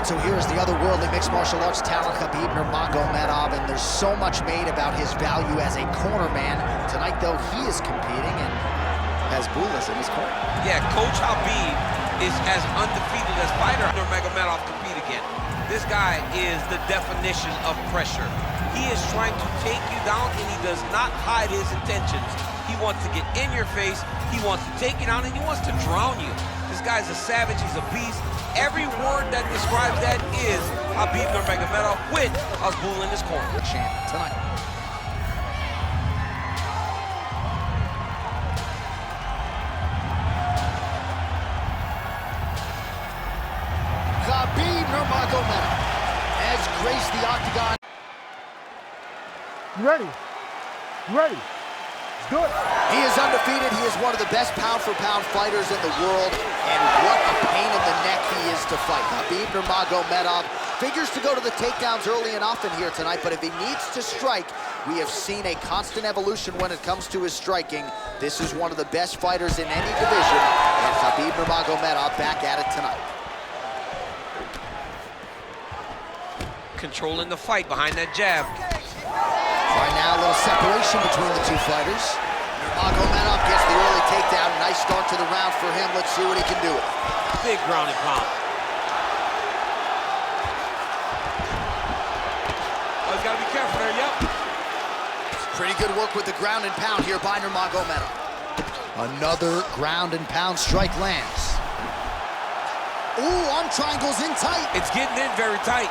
right, so here's the otherworldly mixed martial arts talent, Khabib Nurmagomedov, and there's so much made about his value as a corner man. Tonight, though, he is competing and has Bulas in his corner. Yeah, Coach Habib is as undefeated as fighter Nurmagomedov compete again. This guy is the definition of pressure. He is trying to take you down, and he does not hide his intentions. He wants to get in your face, he wants to take you down, and he wants to drown you. This guy's a savage, he's a beast. Every word that describes that is Khabib Nurmagomedov with Azbul in his corner. Champ tonight. Khabib Nurmagomedov has graced the octagon. You ready? You ready? Good. He is undefeated. He is one of the best pound-for-pound fighters in the world, and what a pain in the neck he is to fight. Khabib Nurmagomedov figures to go to the takedowns early and often here tonight, but if he needs to strike, we have seen a constant evolution when it comes to his striking. This is one of the best fighters in any division, and Khabib Nurmagomedov back at it tonight. Controlling the fight behind that jab. Right now, a little separation between the two fighters. Nurmagomedov gets the early takedown. Nice start to the round for him. Let's see what he can do with it. Big ground and pound. Oh, he's got to be careful there, yep. Pretty good work with the ground and pound here by Nurmagomedov. Another ground and pound strike lands. Ooh, arm triangles in tight. It's getting in very tight.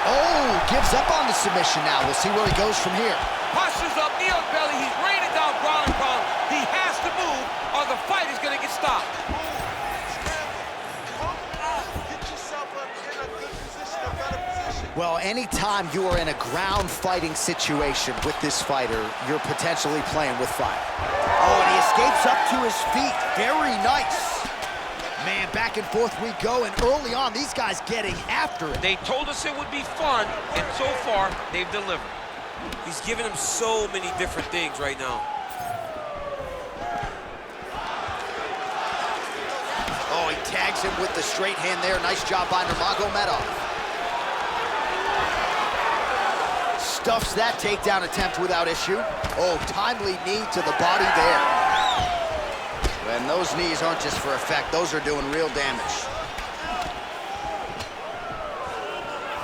Oh, gives up on the submission now. We'll see where he goes from here. Postures up, knee on belly. He's raining down ground and pound. He has to move or the fight is going to get stopped. Well, anytime you are in a ground fighting situation with this fighter, you're potentially playing with fire. Oh, and he escapes up to his feet. Very nice. Man, back and forth we go, and early on, these guys getting after it. They told us it would be fun, and so far, they've delivered. He's giving him so many different things right now. Oh, he tags him with the straight hand there. Nice job by Nurmagomedov. Stuffs that takedown attempt without issue. Oh, timely knee to the body there. And those knees aren't just for effect, those are doing real damage.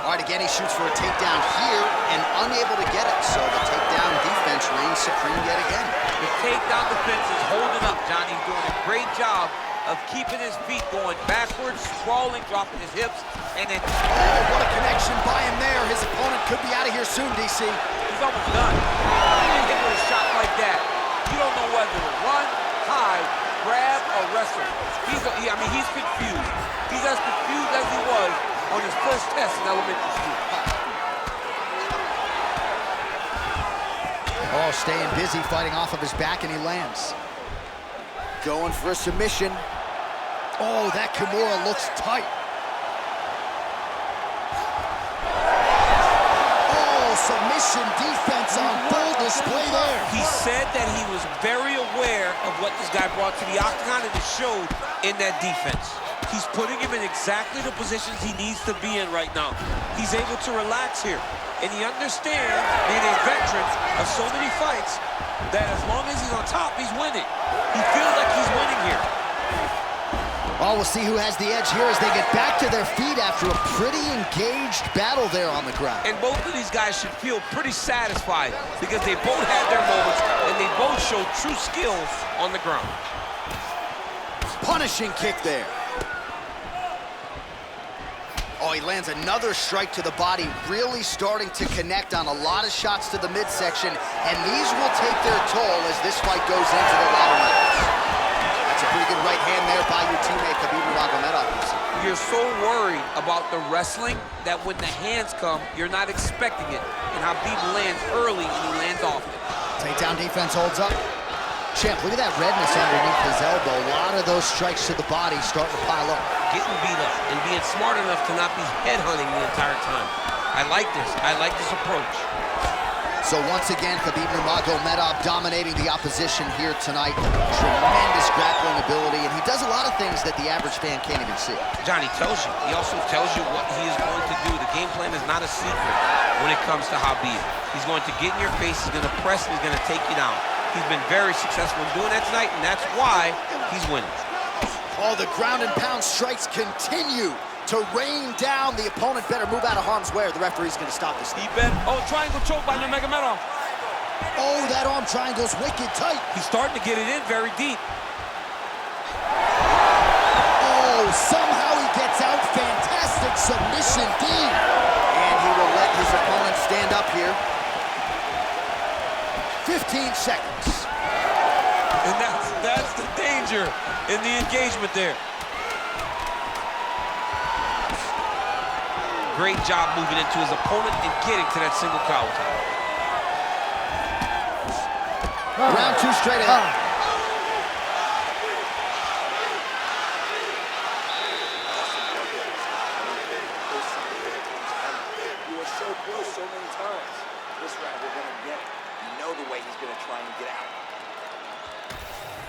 All right, again, he shoots for a takedown here and unable to get it, so the takedown defense reigns supreme yet again. The takedown defense is holding up, Johnny. He's doing a great job of keeping his feet going backwards, sprawling, dropping his hips, and then... Oh, what a connection by him there. His opponent could be out of here soon, DC. He's almost done. Hit with a shot like that, you don't know whether to run, hide, grab, or wrestle. He's confused. He's as confused as he was on his first test in elementary school. Oh, staying busy, fighting off of his back, and he lands. Going for a submission. Oh, that Kimura looks tight. Submission defense on full display there. He said that he was very aware of what this guy brought to the octagon, and it showed in that defense. He's putting him in exactly the positions he needs to be in right now. He's able to relax here, and he understands, being a veteran of so many fights, that as long as he's on top, he's winning. He feels like he's winning here. Oh, we'll see who has the edge here as they get back to their feet after a pretty engaged battle there on the ground. And both of these guys should feel pretty satisfied because they both had their moments and they both showed true skills on the ground. Punishing kick there. Oh, he lands another strike to the body, really starting to connect on a lot of shots to the midsection, and these will take their toll as this fight goes into the latter rounds. That's a pretty good right hand there by your teammate, Khabib Nurmagomedov. You're so worried about the wrestling that when the hands come, you're not expecting it. And Khabib lands early and he lands often. Takedown defense holds up. Champ, look at that redness underneath his elbow. A lot of those strikes to the body starting to pile up. Getting beat up and being smart enough to not be headhunting the entire time. I like this. I like this approach. So once again, Khabib Nurmagomedov dominating the opposition here tonight. Tremendous grappling ability, and he does a lot of things that the average fan can't even see. Johnny tells you. He also tells you what he is going to do. The game plan is not a secret when it comes to Khabib. He's going to get in your face, he's going to press, and he's going to take you down. He's been very successful in doing that tonight, and that's why he's winning. Oh, the ground and pound strikes continue to rain down. The opponent better move out of harm's way, or the referee's going to stop this. He bet. Oh, triangle choke by Nurmagomedov. Oh, that arm triangle's wicked tight. He's starting to get it in very deep. Oh, somehow he gets out. Fantastic submission deep. And he will let his opponent stand up here. 15 seconds. And that's the danger in the engagement there. Great job moving into his opponent and getting to that single cow tie. Round 2 straight ahead. You were so close so many times. This round we're gonna get it. You know the way he's gonna try and get out.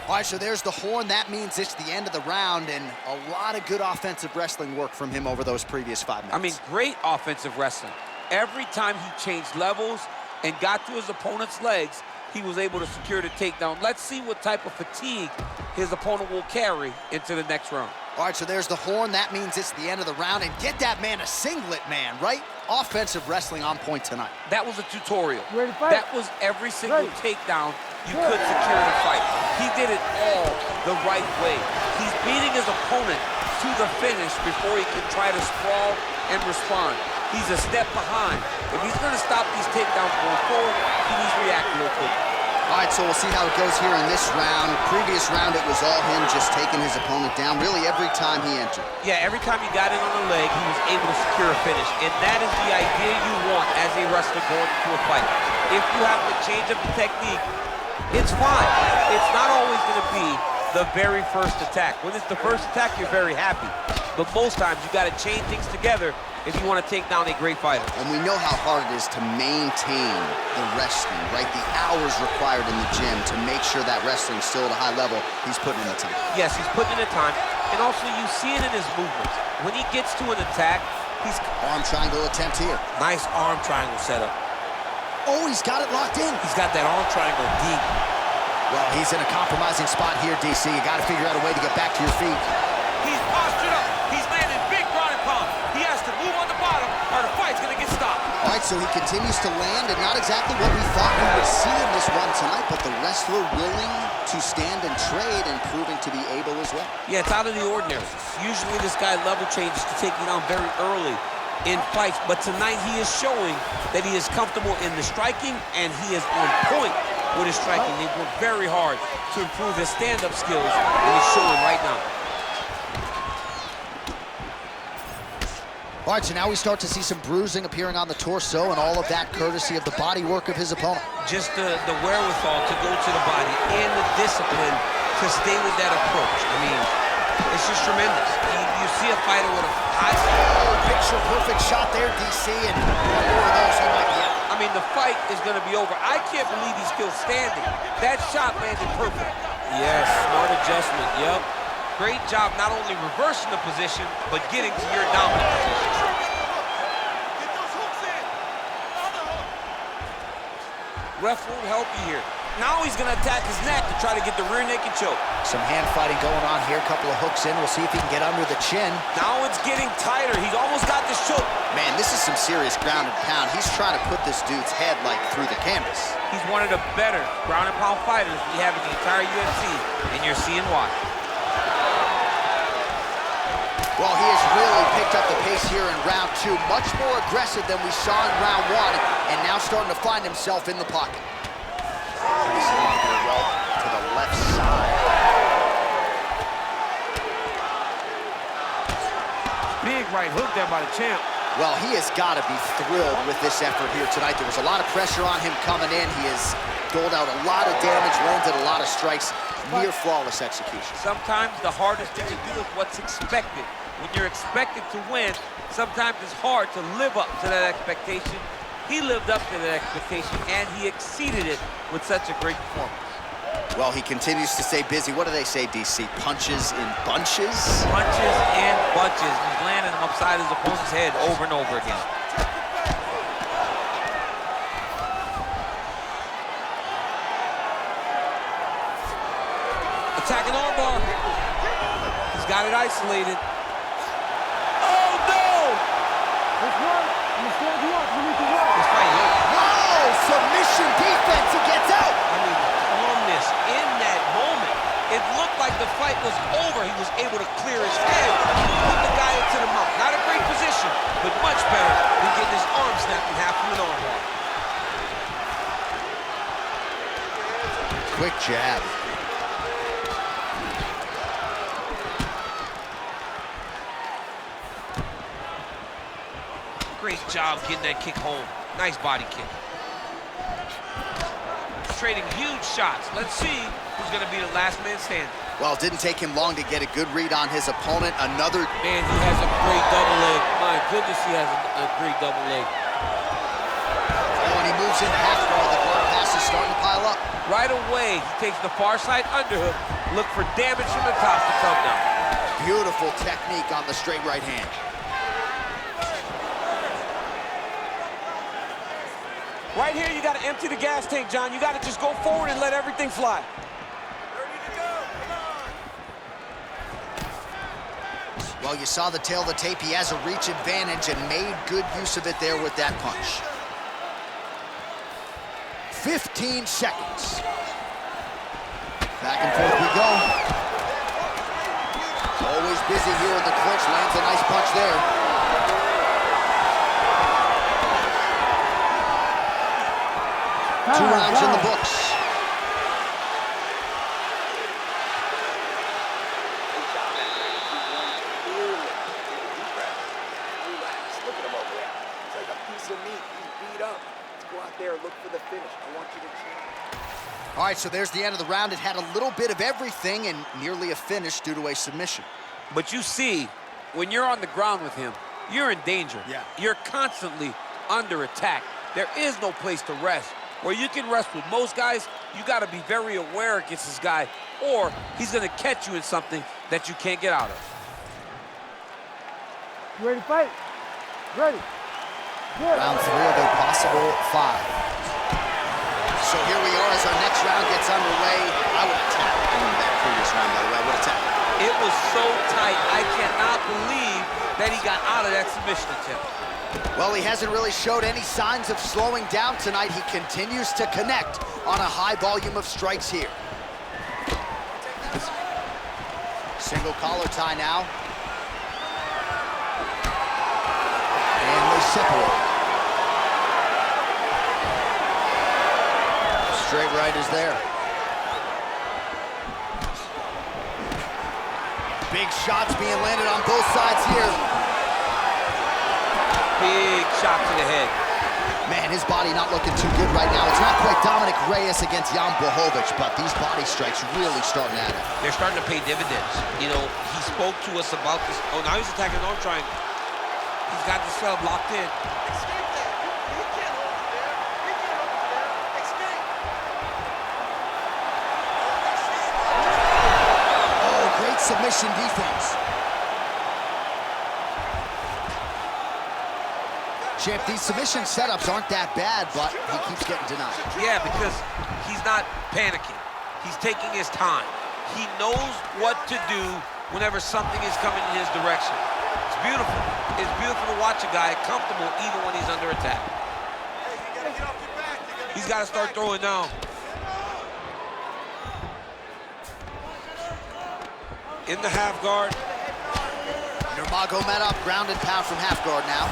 All right, so there's the horn. That means it's the end of the round, and a lot of good offensive wrestling work from him over those previous 5 minutes. I mean, great offensive wrestling. Every time he changed levels and got to his opponent's legs, he was able to secure the takedown. Let's see what type of fatigue his opponent will carry into the next round. All right, so there's the horn. That means it's the end of the round, and get that man a singlet, man, right? Offensive wrestling on point tonight. That was a tutorial. Ready to fight? That was every single takedown you could secure in a fight. He did it all the right way. He's beating his opponent to the finish before he can try to sprawl and respond. He's a step behind. If he's going to stop these takedowns going forward, he needs to react real quick. All right, so we'll see how it goes here in this round. Previous round, it was all him just taking his opponent down really every time he entered. Yeah, every time he got in on the leg, he was able to secure a finish. And that is the idea you want as a wrestler going into a fight. If you have to change up the technique, it's fine. It's not always going to be the very first attack. When it's the first attack, you're very happy. But most times, you got to chain things together if you want to take down a great fighter. And we know how hard it is to maintain the wrestling, right? The hours required in the gym to make sure that wrestling's still at a high level. He's putting in the time. Yes, he's putting in the time. And also, you see it in his movements. When he gets to an attack, he's... Arm triangle attempt here. Nice arm triangle setup. Oh, he's got it locked in. He's got that arm triangle deep. Well, he's in a compromising spot here, DC. You got to figure out a way to get back to your feet. He's postured up. He's landing big ground and pound. He has to move on the bottom or the fight's going to get stopped. All right, so he continues to land, and not exactly what we thought we would see in this one tonight, but the wrestler willing to stand and trade and proving to be able as well. Yeah, it's out of the ordinary. Usually this guy level changes to take you down very early in fights, but tonight he is showing that he is comfortable in the striking, and he is on point with his striking. They worked very hard to improve his stand-up skills, and he's showing right now. All right, so now we start to see some bruising appearing on the torso, and all of that courtesy of the body work of his opponent. Just the wherewithal to go to the body and the discipline to stay with that approach. I mean, it's just tremendous. You see a fighter with a high... Oh, picture-perfect shot there, DC, and one more of those he might be out. I mean, the fight is going to be over. I can't believe he's still standing. That shot landed perfect. Yes, smart adjustment, yep. Great job not only reversing the position, but getting to your dominant position. Ref won't help you here. Now he's going to attack his neck to try to get the rear naked choke. Some hand fighting going on here, a couple of hooks in. We'll see if he can get under the chin. Now it's getting tighter. He's almost got this choke. Man, this is some serious ground and pound. He's trying to put this dude's head, like, through the canvas. He's one of the better ground and pound fighters we have in the entire UFC, and you're seeing why. Well, he has really picked up the pace here in round 2. Much more aggressive than we saw in round 1, and now starting to find himself in the pocket. Well to the left side. Big right hook there by the champ. Well, he has got to be thrilled with this effort here tonight. There was a lot of pressure on him coming in. He has doled out a lot of damage, landed a lot of strikes. Near flawless execution. Sometimes the hardest thing to do is what's expected. When you're expected to win, sometimes it's hard to live up to that expectation. He lived up to that expectation, and he exceeded it with such a great performance. Well, he continues to stay busy. What do they say, DC? Punches in bunches? Punches in bunches. He's landing them upside his opponent's head over and over again. Attacking armbar. He's got it isolated. Oh, no! Let's run. I'm gonna stand you up. You need to run. This fight is over. Whoa! Submission defense. He gets out. I mean, calmness in that moment. It looked like the fight was over. He was able to clear his head, put the guy into the mount. Not a great position, but much better than getting his arm snapped in half from an armbar. Quick jab. Great job getting that kick home. Nice body kick. Trading huge shots. Let's see who's going to be the last man standing. Well, it didn't take him long to get a good read on his opponent. Another... Man, he has a great double leg. My goodness, he has a great double leg. Oh, and he moves in half guard. The guard pass is starting to pile up. Right away, he takes the far side underhook. Look for damage from the top to come down. Beautiful technique on the straight right hand. Right here, you got to empty the gas tank, John. You got to just go forward and let everything fly. Well, you saw the tail of the tape. He has a reach advantage and made good use of it there with that punch. 15 seconds. Back and forth we go. Always busy here in the clinch. Lands a nice punch there. 2 rounds in the books. Look at him over there. It's like a piece of meat. He's beat up. Let's go out there and look for the finish. I want you to change. All right, so there's the end of the round. It had a little bit of everything and nearly a finish due to a submission. But you see, when you're on the ground with him, you're in danger. Yeah. You're constantly under attack. There is no place to rest. Where you can rest with most guys, you got to be very aware against this guy, or he's going to catch you in something that you can't get out of. You ready to fight? Ready. Good. Round 3 of a possible 5. So here we are as our next round gets underway. I would have tapped in that previous round, by the way. I would have tapped. It was so tight. I cannot believe that he got out of that submission attempt. Well, he hasn't really showed any signs of slowing down tonight. He continues to connect on a high volume of strikes here. Single collar tie now. And they separate. Straight right is there. Big shots being landed on both sides here. Big shot to the head. Man, his body not looking too good right now. It's not quite Dominic Reyes against Jan Blachowicz, but these body strikes really starting at him. They're starting to pay dividends. You know, he spoke to us about this. Oh, now he's attacking an arm triangle. He's got the sub locked in. Oh, great submission defense. Champ, these submission setups aren't that bad, but he keeps getting denied. Yeah, because he's not panicking. He's taking his time. He knows what to do whenever something is coming in his direction. It's beautiful. It's beautiful to watch a guy comfortable even when he's under attack. He's got to start throwing now. In the half guard. Nurmagomedov ground and pound from half guard now.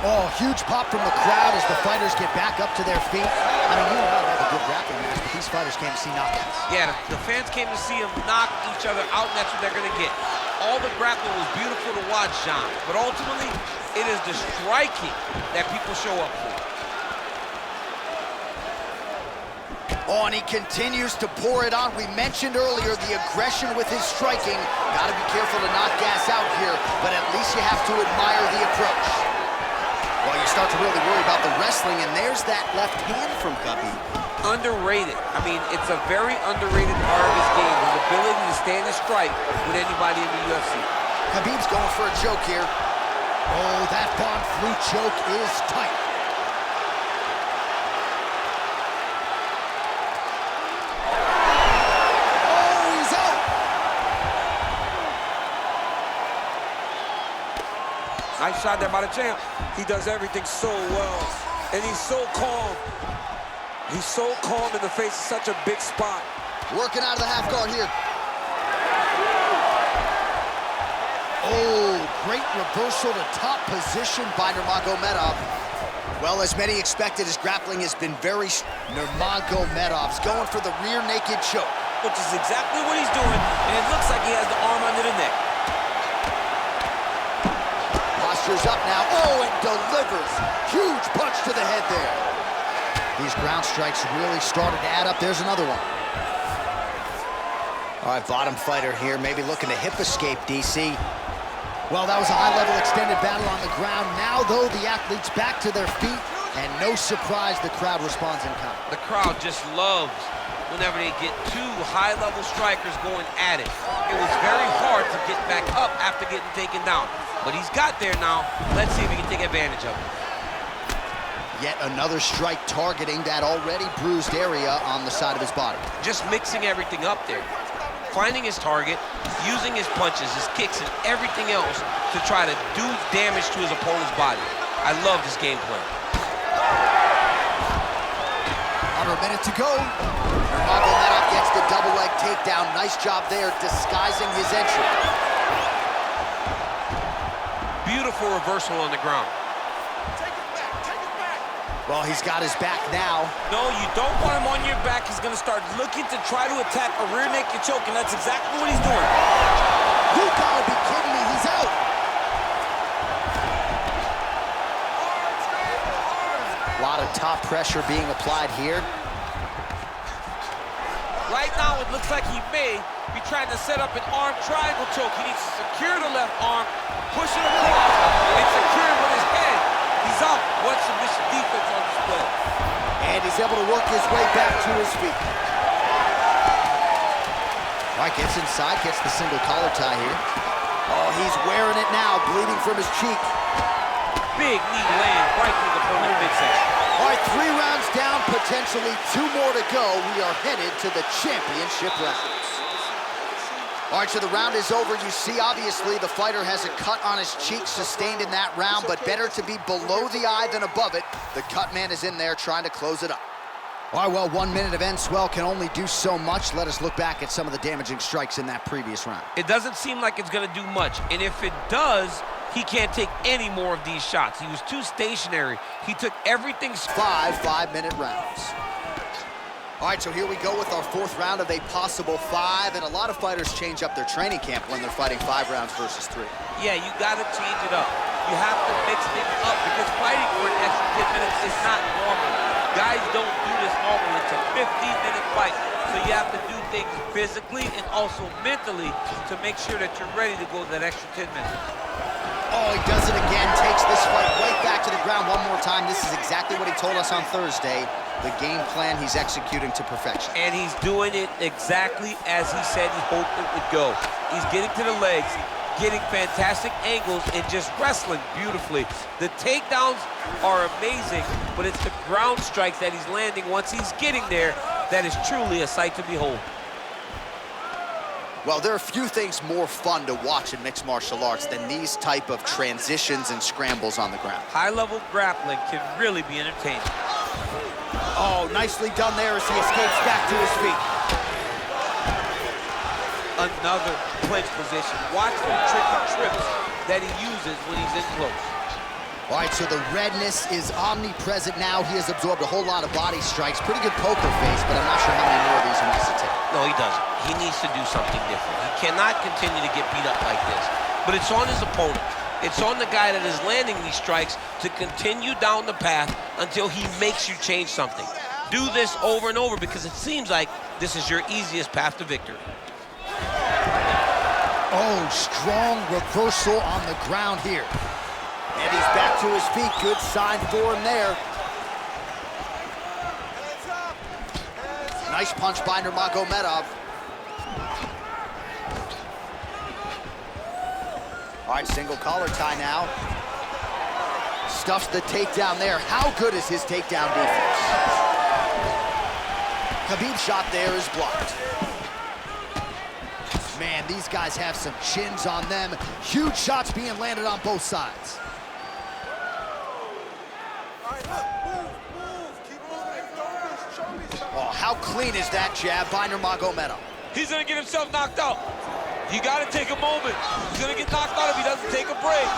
Oh, huge pop from the crowd as the fighters get back up to their feet. I mean, you and I have a good grappling match, but these fighters came to see knockouts. Yeah, the fans came to see them knock each other out, and that's what they're going to get. All the grappling was beautiful to watch, John, but ultimately, it is the striking that people show up for. Oh, and he continues to pour it on. We mentioned earlier the aggression with his striking. Got to be careful to not gas out here, but at least you have to admire the approach. Well, You start to really worry about the wrestling, and there's that left hand from Khabib. Underrated. I mean, it's a very underrated part of his game, his ability to stand and strike with anybody in the UFC. Khabib's going for a choke here. Oh, that Von Flue choke is tight. Oh, he's out. Nice shot there by the champ. He does everything so well, and he's so calm. He's so calm in the face of such a big spot. Working out of the half guard here. Oh, great reversal to top position by Nurmagomedov. Well, as many expected, his grappling has been very... Nurmagomedov's going for the rear naked choke. Which is exactly what he's doing, and it looks like he has the arm under the neck. Posture's up now. Oh, and delivers. Huge punch to the head there. These ground strikes really started to add up. There's another one. All right, bottom fighter here, maybe looking to hip escape, DC. Well, that was a high-level extended battle on the ground. Now, though, the athletes back to their feet, and no surprise, the crowd responds in kind. The crowd just loves whenever they get two high-level strikers going at it. It was very hard to get back up after getting taken down. But he's got there now. Let's see if he can take advantage of it. Yet another strike targeting that already bruised area on the side of his body. Just mixing everything up there. Finding his target, using his punches, his kicks, and everything else to try to do damage to his opponent's body. I love this game plan. Under a minute to go. Nurmagomedov gets the double leg takedown. Nice job there, disguising his entry. Beautiful reversal on the ground. Well, he's got his back now. No, you don't want him on your back. He's going to start looking to try to attack a rear naked choke, and that's exactly what he's doing. You gotta be kidding me, he's out. A lot of top pressure being applied here. Right now, it looks like he may be trying to set up an arm triangle choke. He needs to secure the left arm, push it across, and secure it with his head. He's out. What submission defense on display. And he's able to work his way back to his feet. All right, gets inside, gets the single collar tie here. Oh, he's wearing it now, bleeding from his cheek. Big knee land right through the opponent's midsection. All right, 3 rounds down, potentially 2 more to go. We are headed to the championship rounds. All right, so the round is over. You see, obviously, the fighter has a cut on his cheek sustained in that round, but better to be below the eye than above it. The cut man is in there trying to close it up. All right, well, 1 minute of end swell can only do so much. Let us look back at some of the damaging strikes in that previous round. It doesn't seem like it's going to do much, and if it does, he can't take any more of these shots. He was too stationary. He took everything. 5 5-minute rounds. All right, so here we go with our 4th round of a possible 5, and a lot of fighters change up their training camp when they're fighting 5 rounds versus 3. Yeah, you got to change it up. You have to mix things up because fighting for an extra 10 minutes is not normal. Guys don't do this normally. It's a 15-minute fight, so you have to do things physically and also mentally to make sure that you're ready to go that extra 10 minutes. Oh, he does it again, takes this fight right back to the ground one more time. This is exactly what he told us on Thursday. The game plan he's executing to perfection. And he's doing it exactly as he said he hoped it would go. He's getting to the legs, getting fantastic angles, and just wrestling beautifully. The takedowns are amazing, but it's the ground strikes that he's landing once he's getting there that is truly a sight to behold. Well, there are few things more fun to watch in mixed martial arts than these type of transitions and scrambles on the ground. High-level grappling can really be entertaining. Oh, nicely done there as he escapes back to his feet. Another clinch position. Watch the tricky trips that he uses when he's in close. All right, so the redness is omnipresent now. He has absorbed a whole lot of body strikes. Pretty good poker face, but I'm not sure how many more of these he needs to take. No, he doesn't. He needs to do something different. He cannot continue to get beat up like this. But it's on his opponent. It's on the guy that is landing these strikes to continue down the path until he makes you change something. Do this over and over because it seems like this is your easiest path to victory. Oh, strong reversal on the ground here. And he's back to his feet. Good sign for him there. Nice punch by Nurmagomedov. All right, single collar tie now. Stuffs the takedown there. How good is his takedown defense? Khabib's shot there is blocked. Man, these guys have some chins on them. Huge shots being landed on both sides. Oh, how clean is that jab by Nurmagomedov? He's gonna get himself knocked out. You gotta take a moment. He's gonna get knocked out if he doesn't take a break.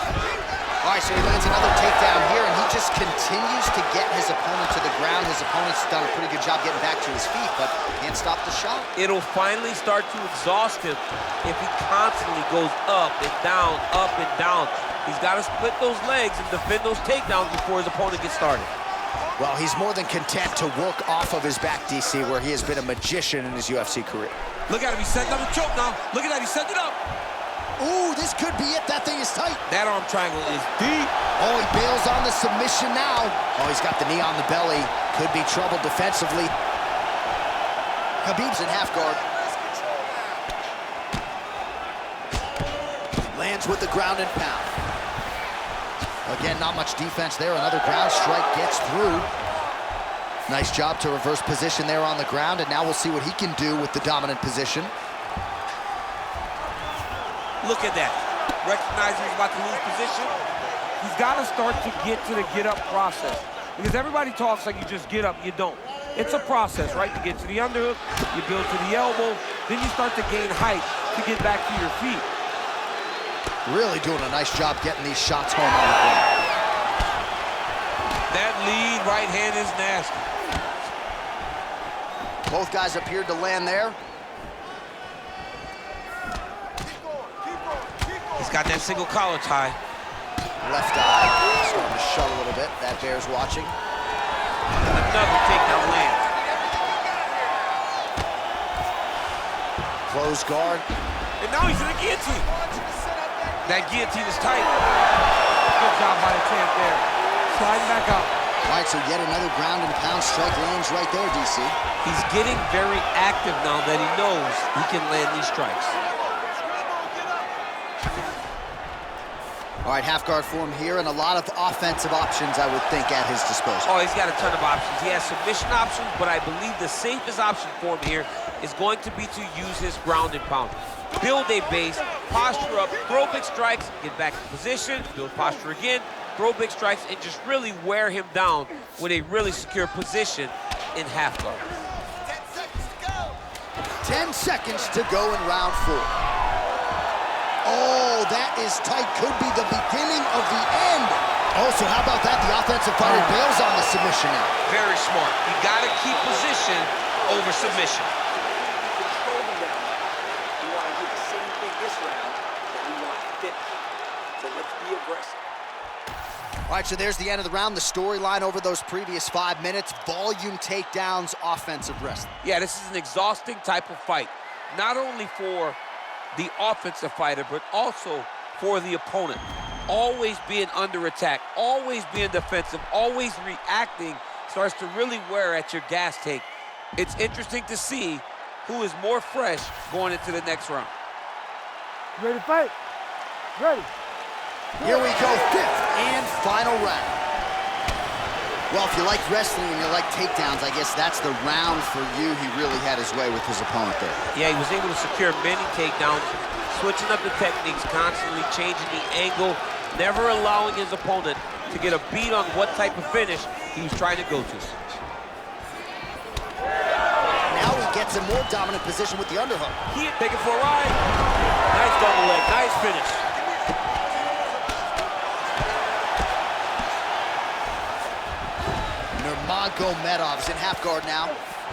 All right, so he lands another takedown here, and he just continues to get his opponent to the ground. His opponent's done a pretty good job getting back to his feet, but can't stop the shot. It'll finally start to exhaust him if he constantly goes up and down, up and down. He's got to split those legs and defend those takedowns before his opponent gets started. Well, he's more than content to work off of his back, DC, where he has been a magician in his UFC career. Look at him, he's setting up a choke now. Look at that, he's setting it up. Ooh, this could be it. That thing is tight. That arm triangle is deep. Oh, he bails on the submission now. Oh, he's got the knee on the belly. Could be trouble defensively. Khabib's in half guard. Lands with the ground and pound. Again, not much defense there. Another ground strike gets through. Nice job to reverse position there on the ground, and now we'll see what he can do with the dominant position. Look at that. Recognizing he's about to lose position. He's got to start to get to the get-up process. Because everybody talks like you just get up, you don't. It's a process, right? You get to the underhook, you build to the elbow, then you start to gain height to get back to your feet. Really doing a nice job getting these shots home on the ground. That lead right hand is nasty. Both guys appeared to land there. He's got that single collar tie. Left eye starting to shut a little bit. That bear's watching. Another takedown land. Close guard. And now he's in a guillotine. That guillotine is tight. Good job by the champ there. Sliding back up. All right, so yet another ground and pound strike lands right there, DC. He's getting very active now that he knows he can land these strikes. All right, half guard form here, and a lot of offensive options, I would think, at his disposal. Oh, he's got a ton of options. He has submission options, but I believe the safest option for him here is going to be to use his ground and pound. Build a base, posture up, throw big strikes, get back in position, build posture again, throw big strikes, and just really wear him down with a really secure position in half guard. 10 seconds to go in round 4. Oh, that is tight. Could be the beginning of the end. Oh, so how about that? The offensive fighter bails on the submission now. Very smart. You got to keep position over submission. Control them down. We want to do the same thing this round, but we want to finish. So let's be aggressive. All right, so there's the end of the round. The storyline over those previous 5 minutes. Volume takedowns, offensive wrestling. Yeah, this is an exhausting type of fight. Not only for the offensive fighter, but also for the opponent. Always being under attack, always being defensive, always reacting starts to really wear at your gas tank. It's interesting to see who is more fresh going into the next round. You ready to fight? Ready. Here we go, 5th and final round. Well, if you like wrestling and you like takedowns, I guess that's the round for you. He really had his way with his opponent there. Yeah, he was able to secure many takedowns, switching up the techniques, constantly changing the angle, never allowing his opponent to get a beat on what type of finish he was trying to go to. Now he gets a more dominant position with the underhook. He taking for a ride. Nice double leg, nice finish. Nurmagomedov's in half guard now.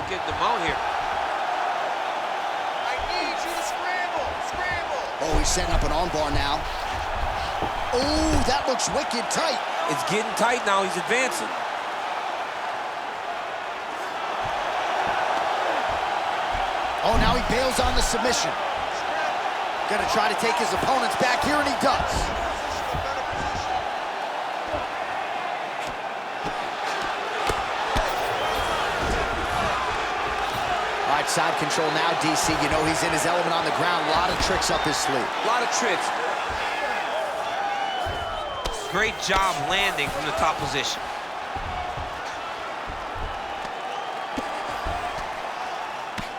Getting the mount here. I need you to scramble, scramble. Oh, he's setting up an armbar now. Oh, that looks wicked tight. It's getting tight now, he's advancing. Oh, now he bails on the submission. Gonna try to take his opponents back here, and he does. side control now, DC. You know he's in his element on the ground. A lot of tricks up his sleeve. A lot of tricks. Great job landing from the top position.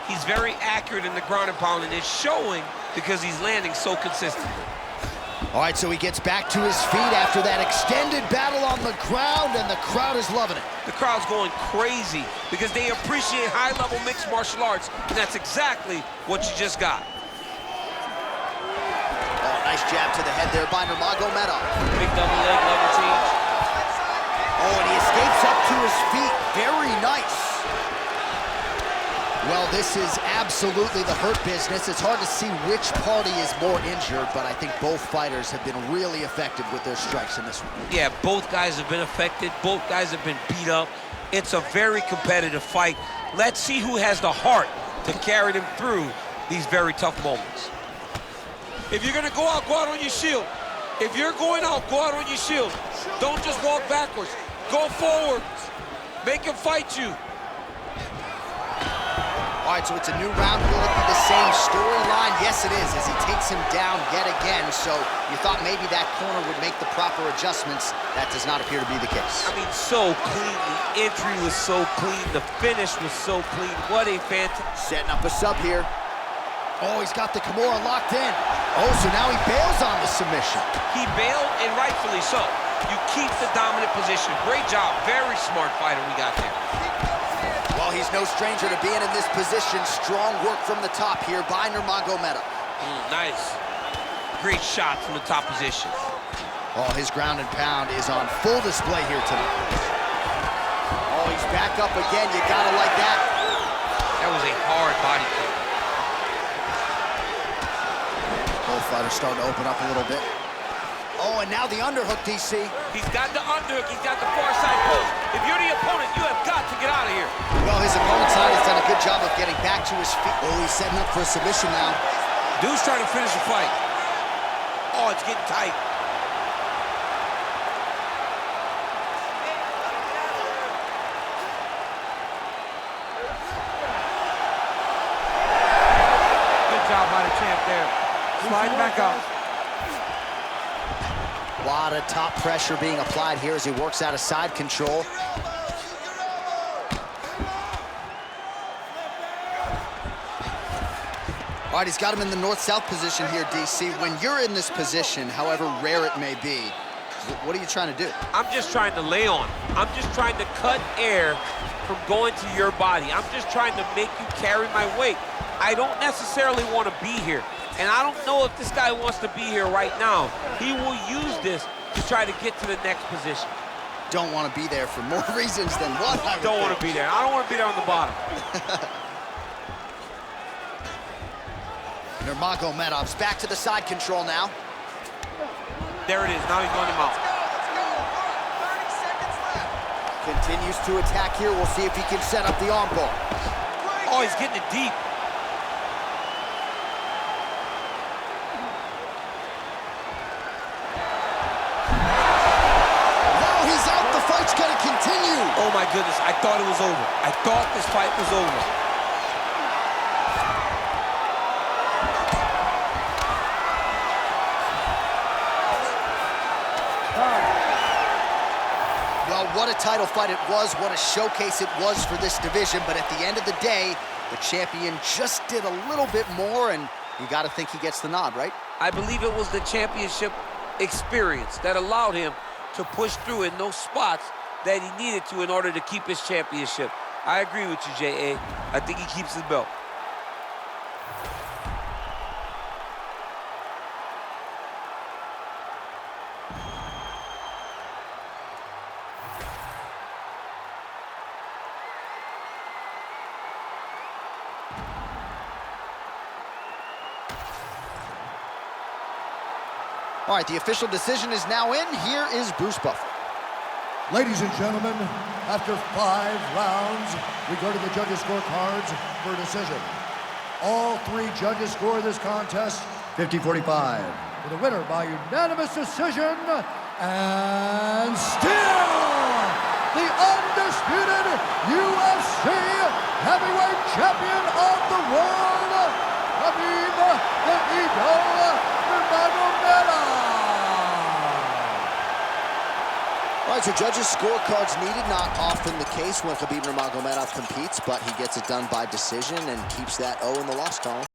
He's very accurate in the ground and pound, and it's showing because he's landing so consistently. All right, so he gets back to his feet after that extended battle on the ground, and the crowd is loving it. The crowd's going crazy because they appreciate high-level mixed martial arts, and that's exactly what you just got. Oh, nice jab to the head there by Nurmagomedov. Big double leg level change. Oh, and he escapes up to his feet. Very nice. Well, this is absolutely the hurt business. It's hard to see which party is more injured, but I think both fighters have been really effective with their strikes in this one. Yeah, both guys have been affected. Both guys have been beat up. It's a very competitive fight. Let's see who has the heart to carry them through these very tough moments. If you're gonna go out on your shield. If you're going out, go out on your shield. Don't just walk backwards. Go forwards. Make him fight you. All right, so it's a new round. Will it be the same storyline? Yes, it is, as he takes him down yet again. So you thought maybe that corner would make the proper adjustments. That does not appear to be the case. I mean, so clean. The entry was so clean. The finish was so clean. What a fantastic... Setting up a sub here. Oh, he's got the Kimura locked in. Oh, so now he bails on the submission. He bailed, and rightfully so. You keep the dominant position. Great job. Very smart fighter we got there. Well, he's no stranger to being in this position. Strong work from the top here by Nurmagomedov. Nice. Great shot from the top position. Oh, his ground and pound is on full display here tonight. Oh, he's back up again. You gotta like that. That was a hard body kick. Both fighters starting to open up a little bit. Oh, and now the underhook, DC. He's got the underhook. He's got the far side post. If you're the opponent, you have got to get out of here. Well, his opponent's side has done a good job of getting back to his feet. Oh, he's setting up for a submission now. Dude's trying to finish the fight. Oh, it's getting tight. Good job by the champ there. Sliding back up. A lot of top pressure being applied here as he works out of side control. All right, he's got him in the north-south position here, DC. When you're in this position, however rare it may be, what are you trying to do? I'm just trying to lay on. I'm just trying to cut air from going to your body. I'm just trying to make you carry my weight. I don't necessarily want to be here. And I don't know if this guy wants to be here right now. He will use this to try to get to the next position. Don't want to be there for more reasons than one. I don't want to be there. I don't want to be there on the bottom. Nurmagomedov's back to the side control now. There it is. Now he's going him out. 30 seconds left. Continues to attack here. We'll see if he can set up the armbar. Oh, he's getting it deep. Oh my goodness, I thought it was over. I thought this fight was over. Well, what a title fight it was, what a showcase it was for this division, but at the end of the day, the champion just did a little bit more, and you gotta think he gets the nod, right? I believe it was the championship experience that allowed him to push through in those spots that he needed to in order to keep his championship. I agree with you, J.A. I think he keeps his belt. All right, the official decision is now in. Here is Bruce Buffer. Ladies and gentlemen, after 5 rounds, we go to the judges' scorecards for a decision. All 3 judges score this contest 50-45. For the winner by unanimous decision, and still the undisputed UFC heavyweight champion of the So judges' scorecards needed, not often the case when Khabib Nurmagomedov competes, but he gets it done by decision and keeps that O in the loss column.